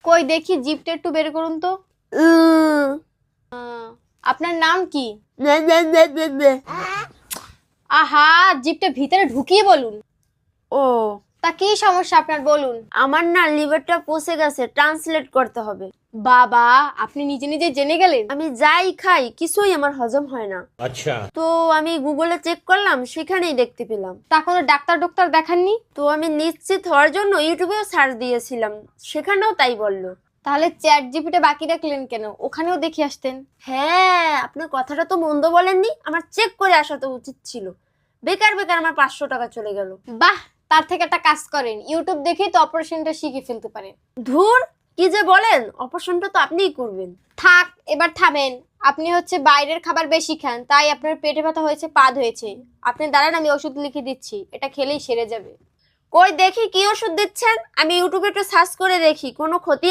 কই দেখি জিভটা একটু বের করুন তো। আপনার নাম কি? আহা, জিভটা ভিতরে ঢুকিয়ে বলুন। ও, তা কি সমস্যা আপনার বলুন। আমার না লিভারটা পচে গেছে, ট্রান্সলেট করতে হবে। বাবা, আপনি নিজে নিজে জেনে গেলেন? আমি যাই খাই কিছুই আমার হজম হয় না। अच्छा। তো আমি গুগলে চেক করলাম, সেখানেই দেখতে পেলাম। তা কোনো ডাক্তার দেখাননি? তো আমি নিশ্চিত হওয়ার জন্য ইউটিউবেও সার্চ দিয়েছিলাম, সেখানেও তাই বললো। তাহলে চ্যাট জিপিটা বাকি রাখলেন কেন? ওখানেও দেখে আসতেন। হ্যাঁ, আপনার কথাটা তো মন্দ বলেননি, আমার চেক করে আসা তো উচিত ছিল। বেকার বেকার আমার 500 টাকা চলে গেল। বাহ, তার থেকে একটা কাজ করেন, ইউটিউব দেখেই তো অপারেশনটা শিখে ফেলতে পারেন। ধুর, কি যে বলেন, অপারেশনটা তো আপনিই করবেন। থাক, এবার থামেন। আপনি হচ্ছে বাইরের খাবার বেশি খান, তাই আপনার পেটে ব্যথা হয়েছে, পাদ হয়েছে। আপনি দাঁড়ান, আমি ওষুধ লিখে দিচ্ছি, এটা খেলেই সেরে যাবে। কই দেখি কি ওষুধ দিচ্ছেন, আমি ইউটিউবে একটু সার্চ করে দেখি কোনো ক্ষতি